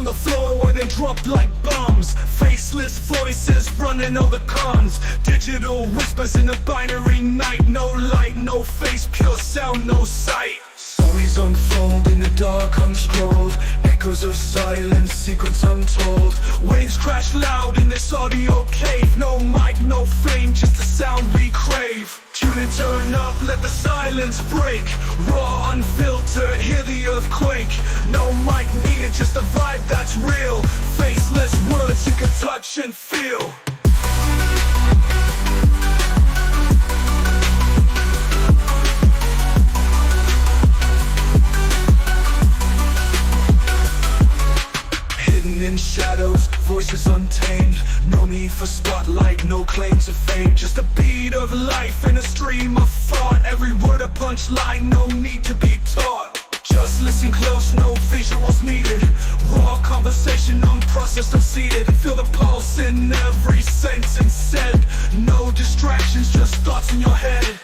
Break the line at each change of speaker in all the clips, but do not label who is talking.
the floor where they drop like bombs. Faceless voices running all the cons. Digital whispers in a binary night. No light, no face, pure sound, no sight. Stories unfold in the dark, unscrolled. Echoes of silence, secrets untold. Waves crash loud in this audio cave. No mic, no fame, just the sound we crave. Tune and turn up, let the silence break. Raw, unfiltered, hear the earthquake. No mic needed, just a vibe that's real. Faceless words you can touch and feel. In shadows, voices untamed. No need for spotlight, no claim to fame. Just a beat of life in a stream of thought. Every word a punchline, no need to be taught. Just listen close, no visuals needed. Raw conversation, unprocessed, unseated. Feel the pulse in every sentence said. No distractions, just thoughts in your head.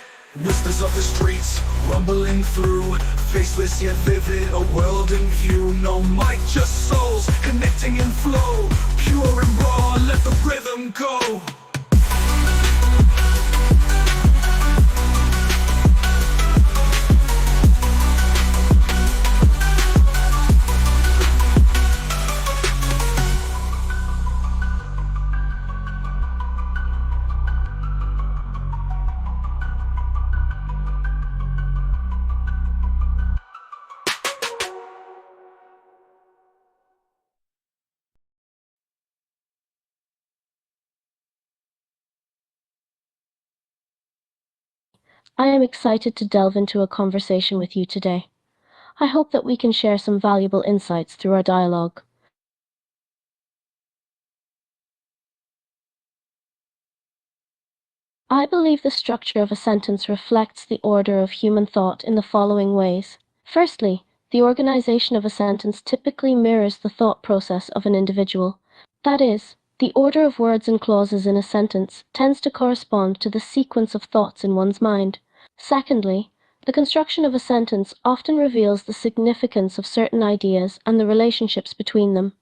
Whispers of the streets, rumbling through. Faceless yet vivid, a world in view. No mic, just souls, connecting in flow. Pure and raw, let the rhythm go.
I am excited to delve into a conversation with you today. I hope that we can share some valuable insights through our dialogue. I believe the structure of a sentence reflects the order of human thought in the following ways. Firstly, the organization of a sentence typically mirrors the thought process of an individual. That is, the order of words and clauses in a sentence tends to correspond to the sequence of thoughts in one's mind. Secondly, the construction of a sentence often reveals the significance of certain ideas and the relationships between them.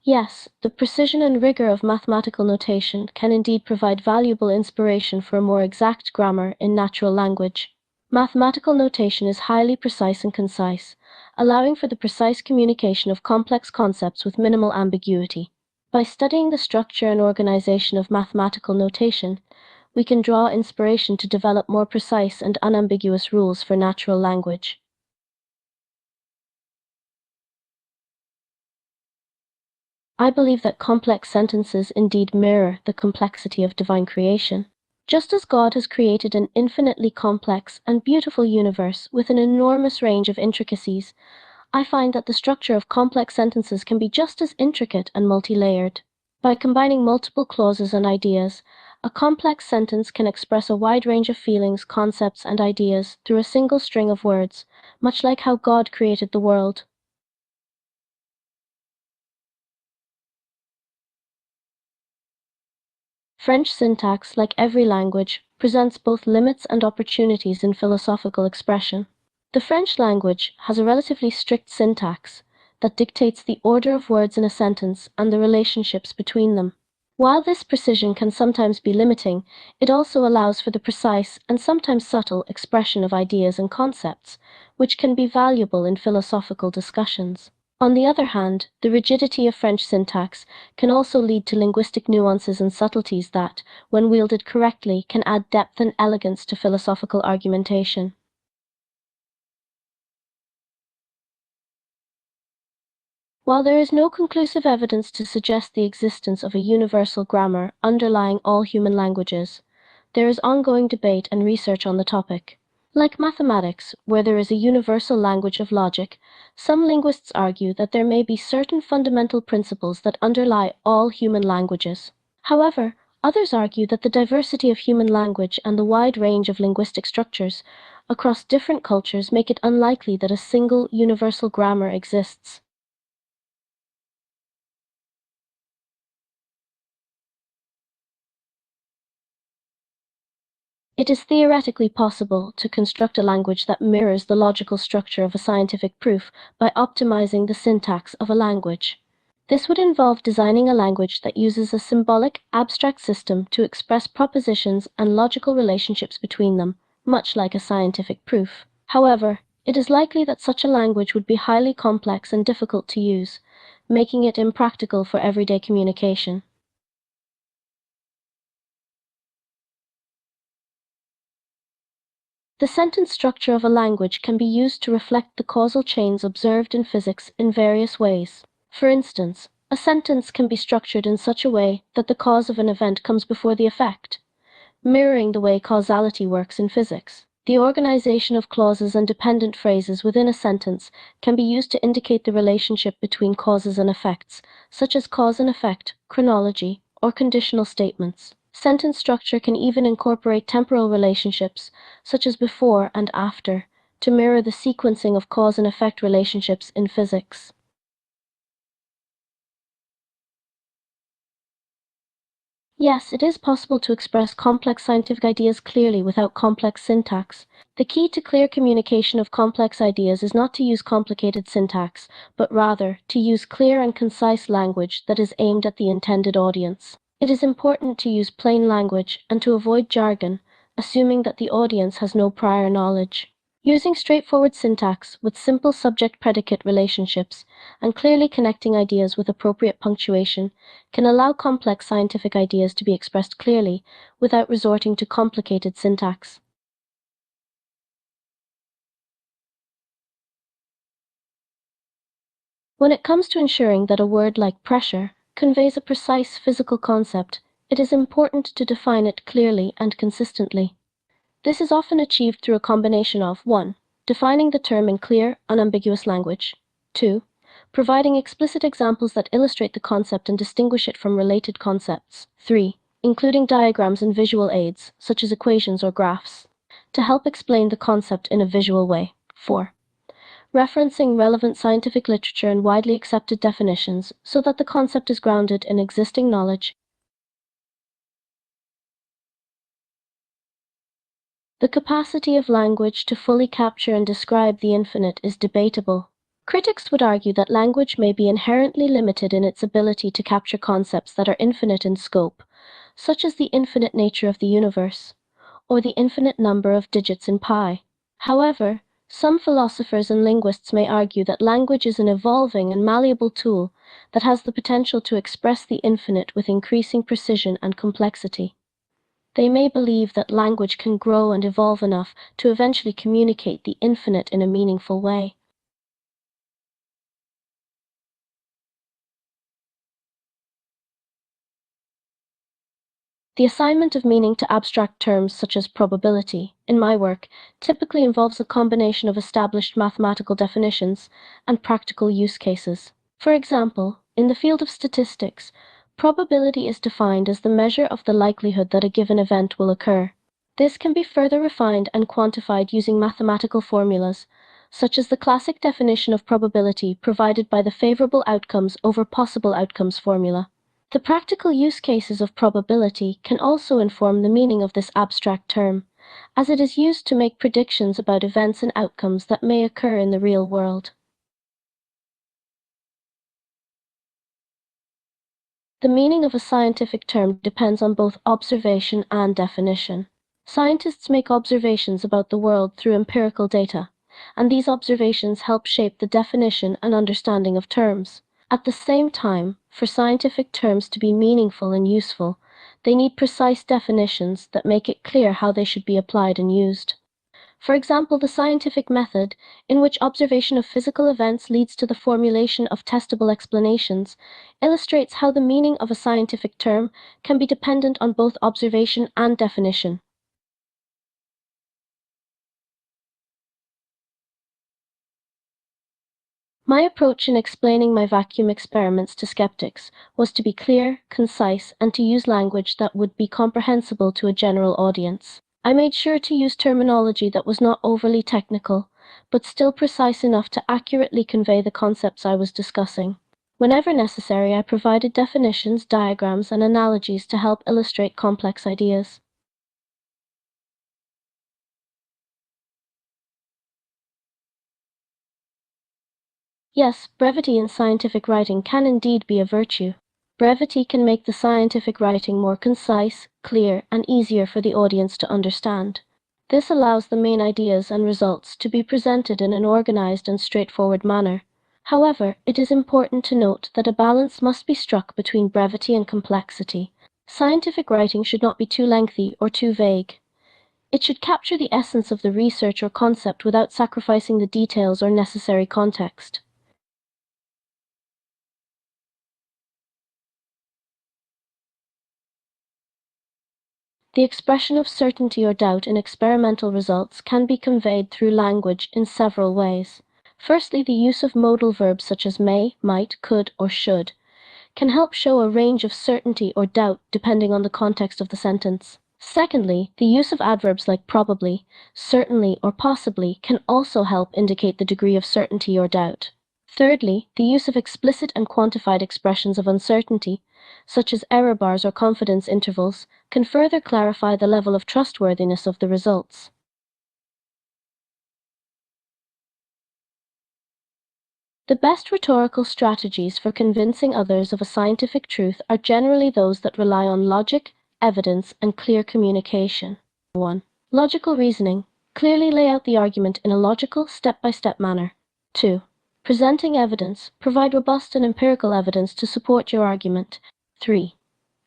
Yes, the precision and rigor of mathematical notation can indeed provide valuable inspiration for a more exact grammar in natural language. Mathematical notation is highly precise and concise, allowing for the precise communication of complex concepts with minimal ambiguity. By studying the structure and organization of mathematical notation, we can draw inspiration to develop more precise and unambiguous rules for natural language. I believe that complex sentences indeed mirror the complexity of divine creation. Just as God has created an infinitely complex and beautiful universe with an enormous range of intricacies, I find that the structure of complex sentences can be just as intricate and multi-layered. By combining multiple clauses and ideas, a complex sentence can express a wide range of feelings, concepts, and ideas through a single string of words, much like how God created the world. French syntax, like every language, presents both limits and opportunities in philosophical expression. The French language has a relatively strict syntax that dictates the order of words in a sentence and the relationships between them. While this precision can sometimes be limiting, it also allows for the precise and sometimes subtle expression of ideas and concepts, which can be valuable in philosophical discussions. On the other hand, the rigidity of French syntax can also lead to linguistic nuances and subtleties that, when wielded correctly, can add depth and elegance to philosophical argumentation. While there is no conclusive evidence to suggest the existence of a universal grammar underlying all human languages, there is ongoing debate and research on the topic. Like mathematics, where there is a universal language of logic, some linguists argue that there may be certain fundamental principles that underlie all human languages. However, others argue that the diversity of human language and the wide range of linguistic structures across different cultures make it unlikely that a single universal grammar exists. It is theoretically possible to construct a language that mirrors the logical structure of a scientific proof by optimizing the syntax of a language. This would involve designing a language that uses a symbolic, abstract system to express propositions and logical relationships between them, much like a scientific proof. However, it is likely that such a language would be highly complex and difficult to use, making it impractical for everyday communication. The sentence structure of a language can be used to reflect the causal chains observed in physics in various ways. For instance, a sentence can be structured in such a way that the cause of an event comes before the effect, mirroring the way causality works in physics. The organization of clauses and dependent phrases within a sentence can be used to indicate the relationship between causes and effects, such as cause and effect, chronology, or conditional statements. Sentence structure can even incorporate temporal relationships, such as before and after, to mirror the sequencing of cause and effect relationships in physics. Yes, it is possible to express complex scientific ideas clearly without complex syntax. The key to clear communication of complex ideas is not to use complicated syntax, but rather to use clear and concise language that is aimed at the intended audience. It is important to use plain language and to avoid jargon, assuming that the audience has no prior knowledge. Using straightforward syntax with simple subject-predicate relationships and clearly connecting ideas with appropriate punctuation can allow complex scientific ideas to be expressed clearly without resorting to complicated syntax. When it comes to ensuring that a word like pressure conveys a precise physical concept, it is important to define it clearly and consistently. This is often achieved through a combination of 1. Defining the term in clear, unambiguous language. 2. Providing explicit examples that illustrate the concept and distinguish it from related concepts. 3. Including diagrams and visual aids, such as equations or graphs, to help explain the concept in a visual way. 4. Referencing relevant scientific literature and widely accepted definitions so that the concept is grounded in existing knowledge. The capacity of language to fully capture and describe the infinite is debatable. Critics would argue that language may be inherently limited in its ability to capture concepts that are infinite in scope, such as the infinite nature of the universe, or the infinite number of digits in pi. However, some philosophers and linguists may argue that language is an evolving and malleable tool that has the potential to express the infinite with increasing precision and complexity. They may believe that language can grow and evolve enough to eventually communicate the infinite in a meaningful way. The assignment of meaning to abstract terms such as probability, in my work, typically involves a combination of established mathematical definitions and practical use cases. For example, in the field of statistics, probability is defined as the measure of the likelihood that a given event will occur. This can be further refined and quantified using mathematical formulas, such as the classic definition of probability provided by the favorable outcomes over possible outcomes formula. The practical use cases of probability can also inform the meaning of this abstract term, as it is used to make predictions about events and outcomes that may occur in the real world. The meaning of a scientific term depends on both observation and definition. Scientists make observations about the world through empirical data, and these observations help shape the definition and understanding of terms. At the same time, for scientific terms to be meaningful and useful, they need precise definitions that make it clear how they should be applied and used. For example, the scientific method, in which observation of physical events leads to the formulation of testable explanations, illustrates how the meaning of a scientific term can be dependent on both observation and definition. My approach in explaining my vacuum experiments to skeptics was to be clear, concise, and to use language that would be comprehensible to a general audience. I made sure to use terminology that was not overly technical, but still precise enough to accurately convey the concepts I was discussing. Whenever necessary, I provided definitions, diagrams, and analogies to help illustrate complex ideas. Yes, brevity in scientific writing can indeed be a virtue. Brevity can make the scientific writing more concise, clear, and easier for the audience to understand. This allows the main ideas and results to be presented in an organized and straightforward manner. However, it is important to note that a balance must be struck between brevity and complexity. Scientific writing should not be too lengthy or too vague. It should capture the essence of the research or concept without sacrificing the details or necessary context. The expression of certainty or doubt in experimental results can be conveyed through language in several ways. Firstly, the use of modal verbs such as may, might, could, or should can help show a range of certainty or doubt depending on the context of the sentence. Secondly, the use of adverbs like probably, certainly, or possibly can also help indicate the degree of certainty or doubt. Thirdly, the use of explicit and quantified expressions of uncertainty, such as error bars or confidence intervals, can further clarify the level of trustworthiness of the results. The best rhetorical strategies for convincing others of a scientific truth are generally those that rely on logic, evidence, and clear communication. 1. Logical reasoning. Clearly lay out the argument in a logical, step-by-step manner. 2. Presenting evidence. Provide robust and empirical evidence to support your argument. 3.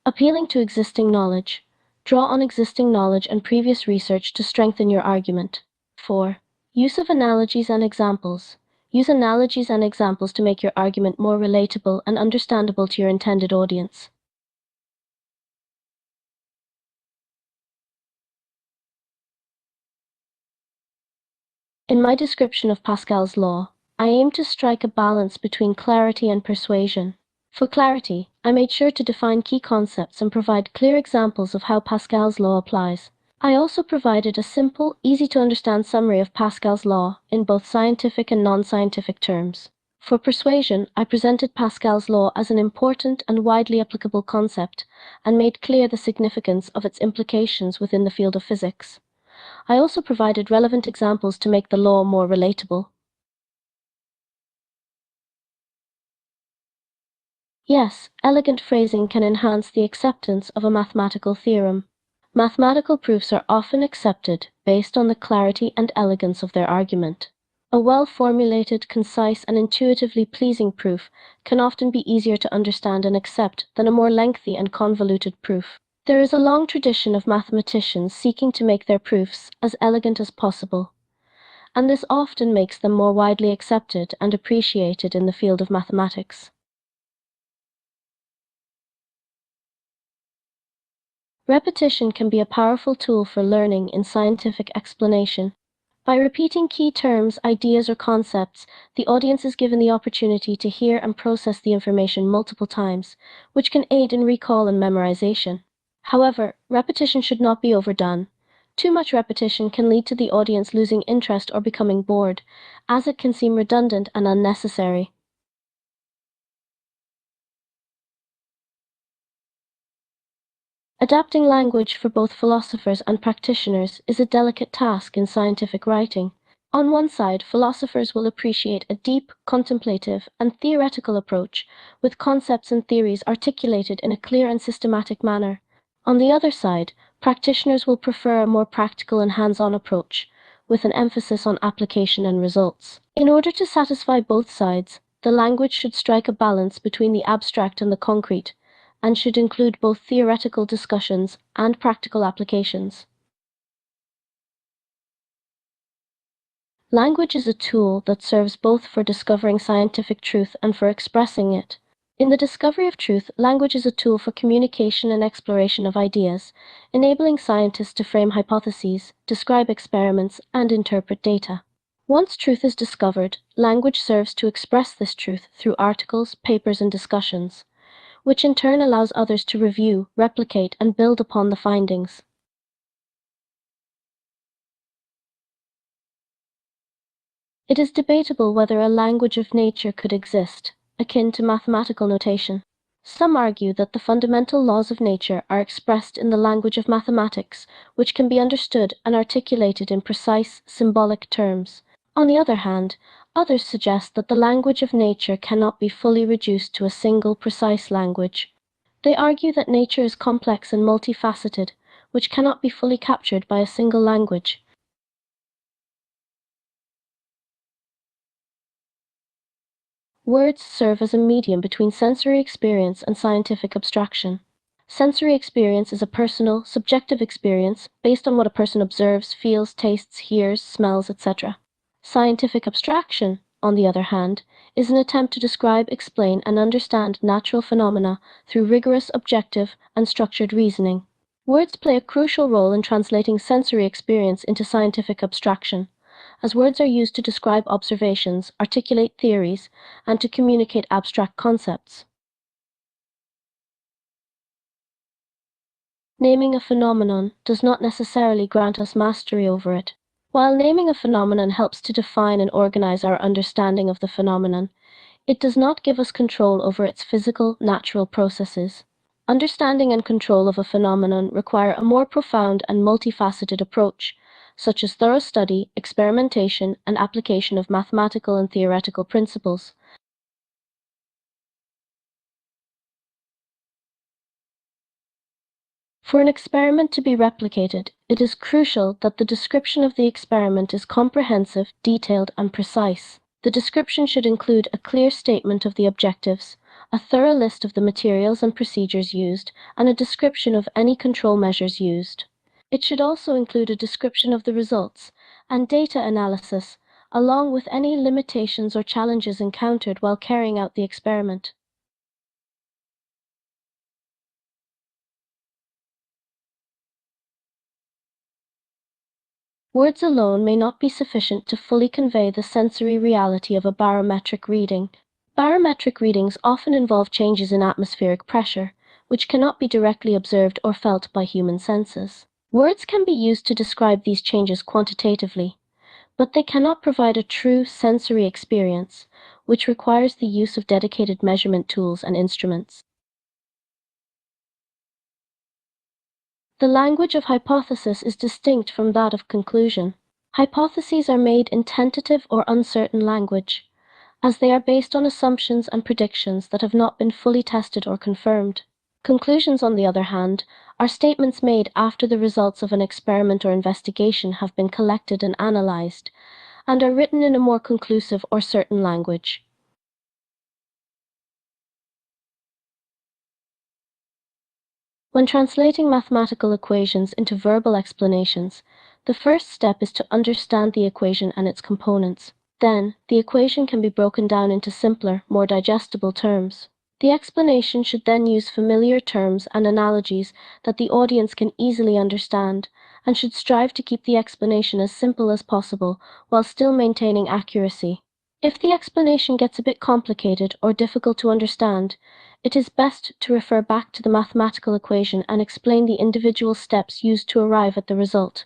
Appealing to existing knowledge. Draw on existing knowledge and previous research to strengthen your argument. 4. Use of analogies and examples. Use analogies and examples to make your argument more relatable and understandable to your intended audience. In my description of Pascal's law, I aim to strike a balance between clarity and persuasion. For clarity, I made sure to define key concepts and provide clear examples of how Pascal's law applies. I also provided a simple, easy-to-understand summary of Pascal's law in both scientific and non-scientific terms. For persuasion, I presented Pascal's law as an important and widely applicable concept and made clear the significance of its implications within the field of physics. I also provided relevant examples to make the law more relatable. Yes, elegant phrasing can enhance the acceptance of a mathematical theorem. Mathematical proofs are often accepted based on the clarity and elegance of their argument. A well-formulated, concise, and intuitively pleasing proof can often be easier to understand and accept than a more lengthy and convoluted proof. There is a long tradition of mathematicians seeking to make their proofs as elegant as possible, and this often makes them more widely accepted and appreciated in the field of mathematics. Repetition can be a powerful tool for learning in scientific explanation. By repeating key terms, ideas, or concepts, the audience is given the opportunity to hear and process the information multiple times, which can aid in recall and memorization. However, repetition should not be overdone. Too much repetition can lead to the audience losing interest or becoming bored, as it can seem redundant and unnecessary. Adapting language for both philosophers and practitioners is a delicate task in scientific writing. On one side, philosophers will appreciate a deep, contemplative, and theoretical approach, with concepts and theories articulated in a clear and systematic manner. On the other side, practitioners will prefer a more practical and hands-on approach, with an emphasis on application and results. In order to satisfy both sides, the language should strike a balance between the abstract and the concrete, and should include both theoretical discussions and practical applications. Language is a tool that serves both for discovering scientific truth and for expressing it. In the discovery of truth, language is a tool for communication and exploration of ideas, enabling scientists to frame hypotheses, describe experiments, and interpret data. Once truth is discovered, language serves to express this truth through articles, papers, and discussions, which in turn allows others to review, replicate, and build upon the findings. It is debatable whether a language of nature could exist, akin to mathematical notation. Some argue that the fundamental laws of nature are expressed in the language of mathematics, which can be understood and articulated in precise, symbolic terms. On the other hand, others suggest that the language of nature cannot be fully reduced to a single precise language. They argue that nature is complex and multifaceted, which cannot be fully captured by a single language. Words serve as a medium between sensory experience and scientific abstraction. Sensory experience is a personal, subjective experience based on what a person observes, feels, tastes, hears, smells, etc. Scientific abstraction, on the other hand, is an attempt to describe, explain, and understand natural phenomena through rigorous, objective, and structured reasoning. Words play a crucial role in translating sensory experience into scientific abstraction, as words are used to describe observations, articulate theories, and to communicate abstract concepts. Naming a phenomenon does not necessarily grant us mastery over it. While naming a phenomenon helps to define and organize our understanding of the phenomenon, it does not give us control over its physical, natural processes. Understanding and control of a phenomenon require a more profound and multifaceted approach, such as thorough study, experimentation, and application of mathematical and theoretical principles. For an experiment to be replicated, it is crucial that the description of the experiment is comprehensive, detailed, and precise. The description should include a clear statement of the objectives, a thorough list of the materials and procedures used, and a description of any control measures used. It should also include a description of the results and data analysis, along with any limitations or challenges encountered while carrying out the experiment. Words alone may not be sufficient to fully convey the sensory reality of a barometric reading. Barometric readings often involve changes in atmospheric pressure, which cannot be directly observed or felt by human senses. Words can be used to describe these changes quantitatively, but they cannot provide a true sensory experience, which requires the use of dedicated measurement tools and instruments. The language of hypothesis is distinct from that of conclusion. Hypotheses are made in tentative or uncertain language, as they are based on assumptions and predictions that have not been fully tested or confirmed. Conclusions, on the other hand, are statements made after the results of an experiment or investigation have been collected and analyzed, and are written in a more conclusive or certain language. When translating mathematical equations into verbal explanations, the first step is to understand the equation and its components. Then, the equation can be broken down into simpler, more digestible terms. The explanation should then use familiar terms and analogies that the audience can easily understand, and should strive to keep the explanation as simple as possible while still maintaining accuracy. If the explanation gets a bit complicated or difficult to understand, it is best to refer back to the mathematical equation and explain the individual steps used to arrive at the result.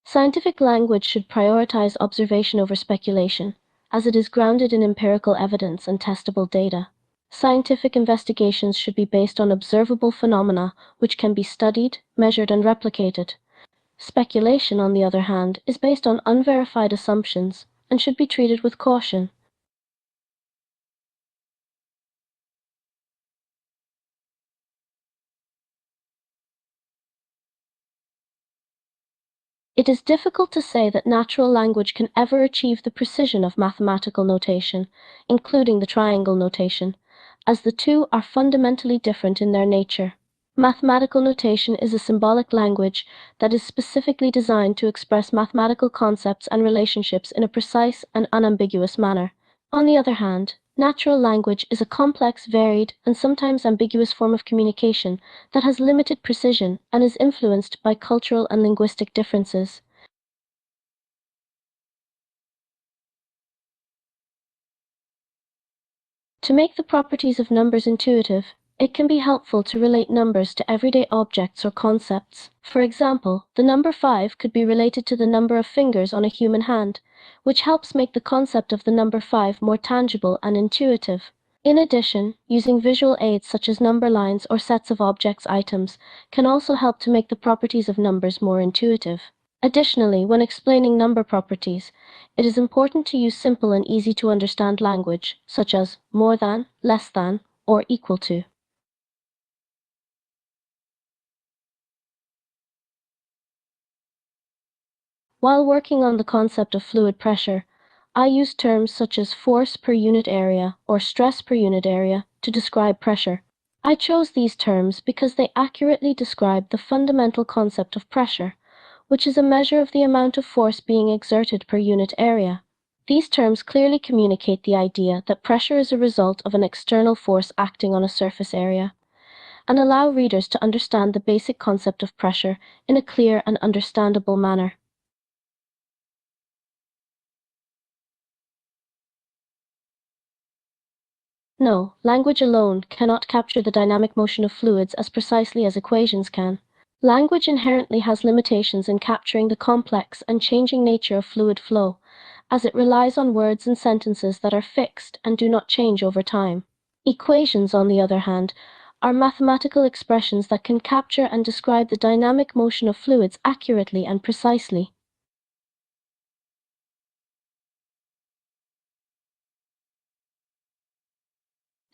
Scientific language should prioritize observation over speculation, as it is grounded in empirical evidence and testable data. Scientific investigations should be based on observable phenomena which can be studied, measured, and replicated. Speculation, on the other hand, is based on unverified assumptions and should be treated with caution. It is difficult to say that natural language can ever achieve the precision of mathematical notation, including the triangle notation, as the two are fundamentally different in their nature. Mathematical notation is a symbolic language that is specifically designed to express mathematical concepts and relationships in a precise and unambiguous manner. On the other hand, natural language is a complex, varied, and sometimes ambiguous form of communication that has limited precision and is influenced by cultural and linguistic differences. To make the properties of numbers intuitive, it can be helpful to relate numbers to everyday objects or concepts. For example, the number 5 could be related to the number of fingers on a human hand, which helps make the concept of the number 5 more tangible and intuitive. In addition, using visual aids such as number lines or sets of objects items can also help to make the properties of numbers more intuitive. Additionally, when explaining number properties, it is important to use simple and easy to understand language, such as more than, less than, or equal to. While working on the concept of fluid pressure, I use terms such as force per unit area or stress per unit area to describe pressure. I chose these terms because they accurately describe the fundamental concept of pressure, which is a measure of the amount of force being exerted per unit area. These terms clearly communicate the idea that pressure is a result of an external force acting on a surface area, and allow readers to understand the basic concept of pressure in a clear and understandable manner. No, language alone cannot capture the dynamic motion of fluids as precisely as equations can. Language inherently has limitations in capturing the complex and changing nature of fluid flow, as it relies on words and sentences that are fixed and do not change over time. Equations, on the other hand, are mathematical expressions that can capture and describe the dynamic motion of fluids accurately and precisely.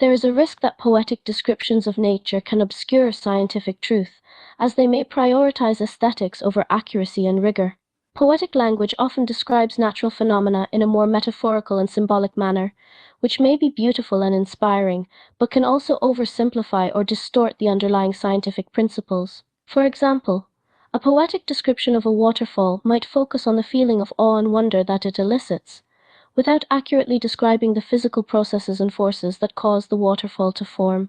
There is a risk that poetic descriptions of nature can obscure scientific truth, as they may prioritize aesthetics over accuracy and rigor. Poetic language often describes natural phenomena in a more metaphorical and symbolic manner, which may be beautiful and inspiring, but can also oversimplify or distort the underlying scientific principles. For example, a poetic description of a waterfall might focus on the feeling of awe and wonder that it elicits, without accurately describing the physical processes and forces that cause the waterfall to form.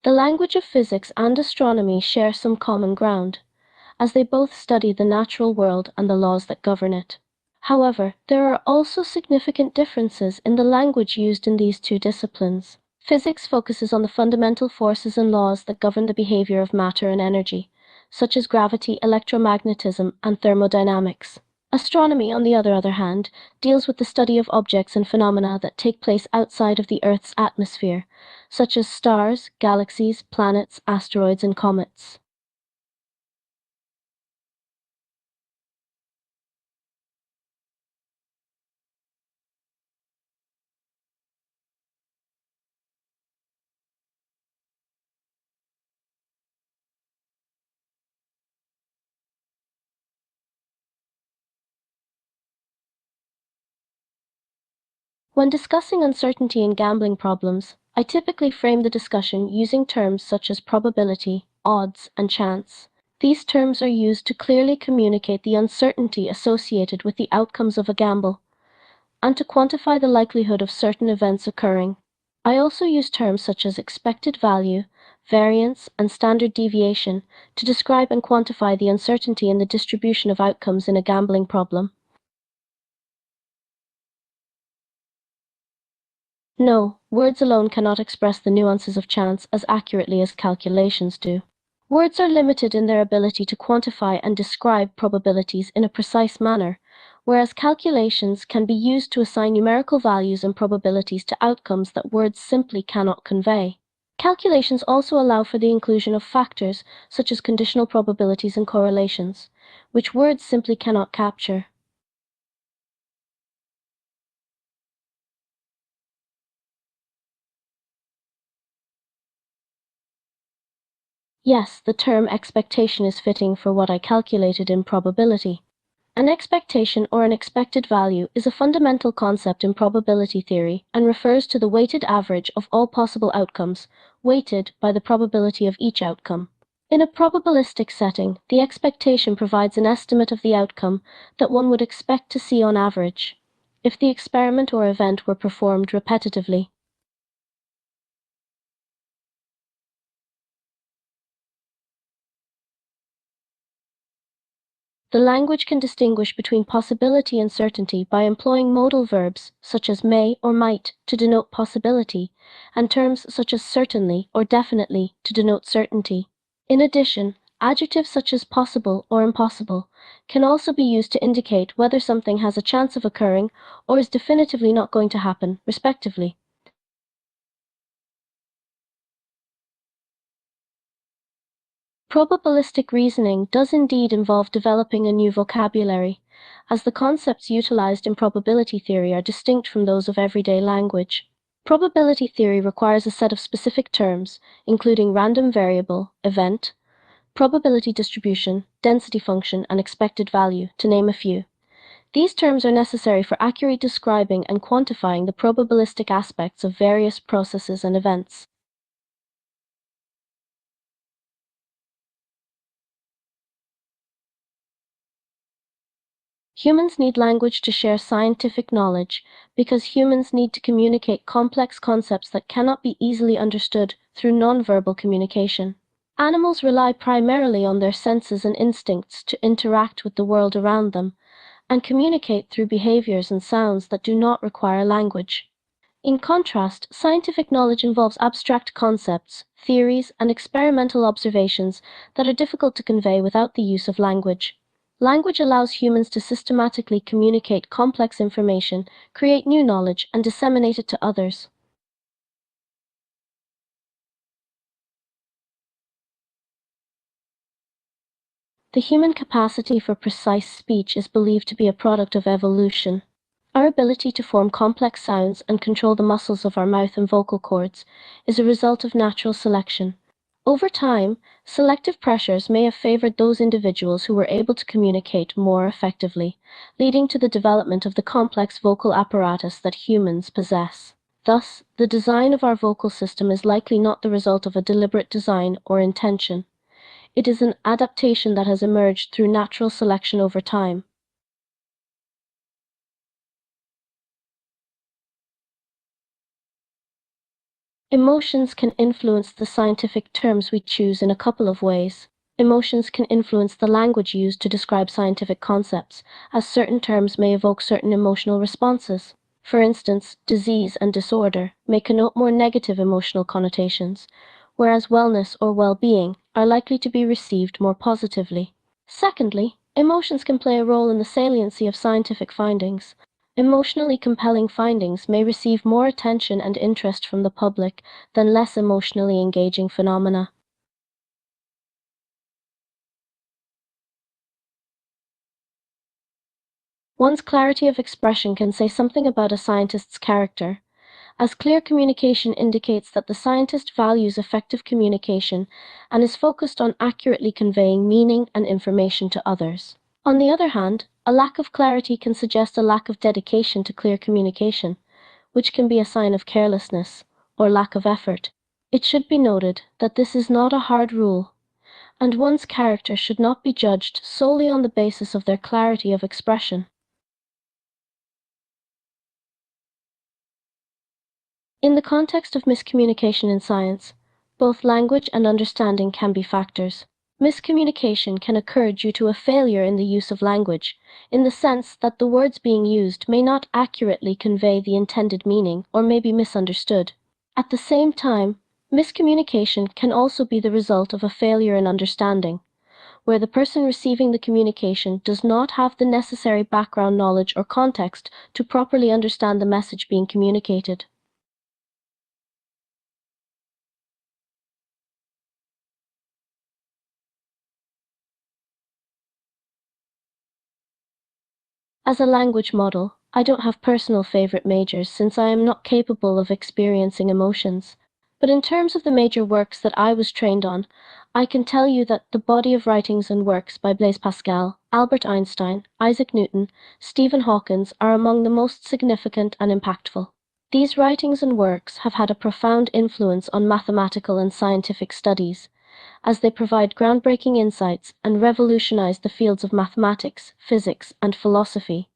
The language of physics and astronomy share some common ground, as they both study the natural world and the laws that govern it. However, there are also significant differences in the language used in these two disciplines. Physics focuses on the fundamental forces and laws that govern the behavior of matter and energy, such as gravity, electromagnetism, and thermodynamics. Astronomy, on the other hand, deals with the study of objects and phenomena that take place outside of the Earth's atmosphere, such as stars, galaxies, planets, asteroids, and comets. When discussing uncertainty in gambling problems, I typically frame the discussion using terms such as probability, odds, and chance. These terms are used to clearly communicate the uncertainty associated with the outcomes of a gamble, and to quantify the likelihood of certain events occurring. I also use terms such as expected value, variance, and standard deviation to describe and quantify the uncertainty in the distribution of outcomes in a gambling problem. No, words alone cannot express the nuances of chance as accurately as calculations do. Words are limited in their ability to quantify and describe probabilities in a precise manner, whereas calculations can be used to assign numerical values and probabilities to outcomes that words simply cannot convey. Calculations also allow for the inclusion of factors such as conditional probabilities and correlations, which words simply cannot capture. Yes, the term expectation is fitting for what I calculated in probability. An expectation or an expected value is a fundamental concept in probability theory and refers to the weighted average of all possible outcomes, weighted by the probability of each outcome. In a probabilistic setting, the expectation provides an estimate of the outcome that one would expect to see on average, if the experiment or event were performed repetitively. The language can distinguish between possibility and certainty by employing modal verbs, such as may or might, to denote possibility, and terms such as certainly or definitely to denote certainty. In addition, adjectives such as possible or impossible can also be used to indicate whether something has a chance of occurring or is definitively not going to happen, respectively. Probabilistic reasoning does indeed involve developing a new vocabulary, as the concepts utilized in probability theory are distinct from those of everyday language. Probability theory requires a set of specific terms, including random variable, event, probability distribution, density function, and expected value, to name a few. These terms are necessary for accurately describing and quantifying the probabilistic aspects of various processes and events. Humans need language to share scientific knowledge because humans need to communicate complex concepts that cannot be easily understood through nonverbal communication. Animals rely primarily on their senses and instincts to interact with the world around them and communicate through behaviors and sounds that do not require language. In contrast, scientific knowledge involves abstract concepts, theories, and experimental observations that are difficult to convey without the use of language. Language allows humans to systematically communicate complex information, create new knowledge, and disseminate it to others. The human capacity for precise speech is believed to be a product of evolution. Our ability to form complex sounds and control the muscles of our mouth and vocal cords is a result of natural selection. Over time, selective pressures may have favored those individuals who were able to communicate more effectively, leading to the development of the complex vocal apparatus that humans possess. Thus, the design of our vocal system is likely not the result of a deliberate design or intention. It is an adaptation that has emerged through natural selection over time. Emotions can influence the scientific terms we choose in a couple of ways. Emotions can influence the language used to describe scientific concepts, as certain terms may evoke certain emotional responses. For instance, disease and disorder may connote more negative emotional connotations, whereas wellness or well-being are likely to be received more positively. Secondly, emotions can play a role in the saliency of scientific findings. Emotionally compelling findings may receive more attention and interest from the public than less emotionally engaging phenomena. One's clarity of expression can say something about a scientist's character, as clear communication indicates that the scientist values effective communication and is focused on accurately conveying meaning and information to others. On the other hand, a lack of clarity can suggest a lack of dedication to clear communication, which can be a sign of carelessness or lack of effort. It should be noted that this is not a hard rule, and one's character should not be judged solely on the basis of their clarity of expression. In the context of miscommunication in science, both language and understanding can be factors. Miscommunication can occur due to a failure in the use of language, in the sense that the words being used may not accurately convey the intended meaning or may be misunderstood. At the same time, miscommunication can also be the result of a failure in understanding, where the person receiving the communication does not have the necessary background knowledge or context to properly understand the message being communicated. As a language model, I don't have personal favorite majors since I am not capable of experiencing emotions. But in terms of the major works that I was trained on, I can tell you that the body of writings and works by Blaise Pascal, Albert Einstein, Isaac Newton, Stephen Hawking are among the most significant and impactful. These writings and works have had a profound influence on mathematical and scientific studies, as they provide groundbreaking insights and revolutionize the fields of mathematics, physics, and philosophy.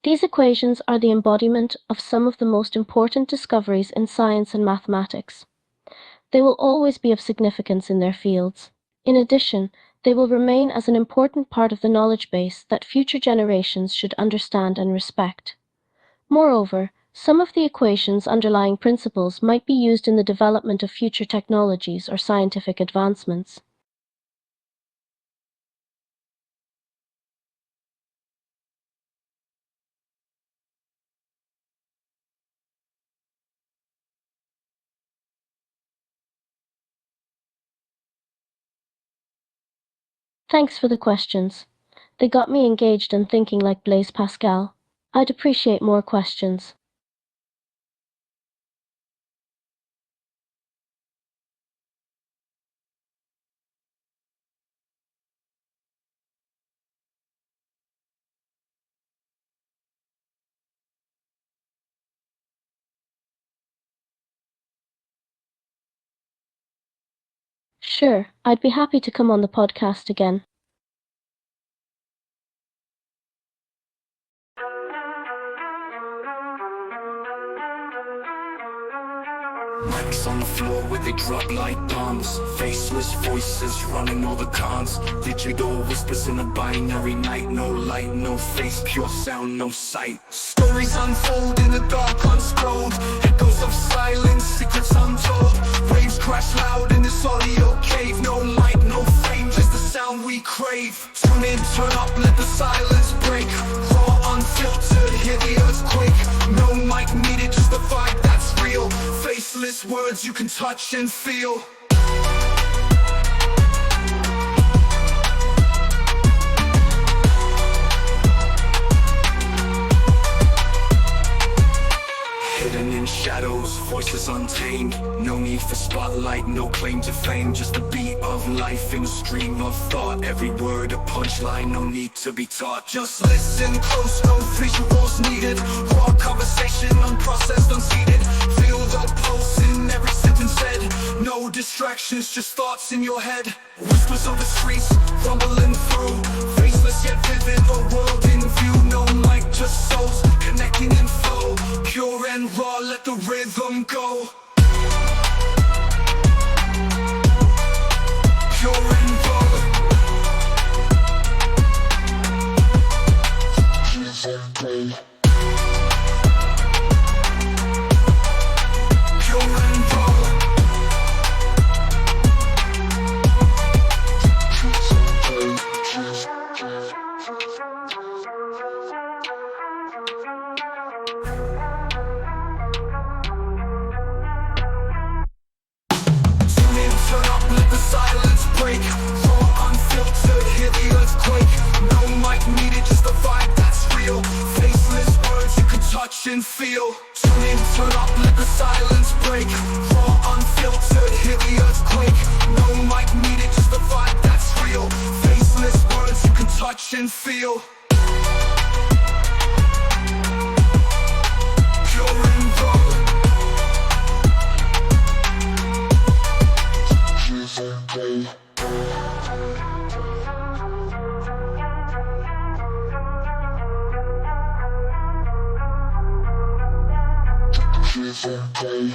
These equations are the embodiment of some of the most important discoveries in science and mathematics. They will always be of significance in their fields. In addition, they will remain as an important part of the knowledge base that future generations should understand and respect. Moreover, some of the equations' underlying principles might be used in the development of future technologies or scientific advancements. Thanks for the questions. They got me engaged and thinking like Blaise Pascal. I'd appreciate more questions. Sure, I'd be happy to come on the podcast again.
Mics on the floor where they drop like bombs. Faceless voices running all the cons. Digital whispers in a binary night. No light, no face, pure sound, no sight. Stories unfold in the dark, unscrolled. Echoes of silence, secrets untold. Waves crash loud in this audio cave. No light, no fame, just the sound we crave. Tune in, turn up, let the silence break. Raw, unfiltered, hear the earthquake. No mic needed, just the vibe that's real. Faceless words you can touch and feel. Hidden in shadows, voices untamed. No need for spotlight, no claim to fame. Just the beat of life in a stream of thought. Every word a punchline, no need to be taught. Just listen close, no visuals needed. Raw conversation, unprocessed, unseated. Feel the pulse in every sentence said. No distractions, just thoughts in your head. Whispers of the streets, rumbling through. Faceless yet vivid, a world in view. No mic, just souls, connecting in flow. Pure and raw, let the rhythm go. Pure and raw. Pure and raw. Turn up, let the silence break. Raw, unfiltered, hear the earthquake. No mic needed, just the vibe that's real. Faceless words you can touch and feel. Tune in, turn up, let the silence break. Raw, unfiltered, hear the earthquake. No mic needed, just the vibe that's real. Faceless words you can touch and feel. Pure and raw.
Okay.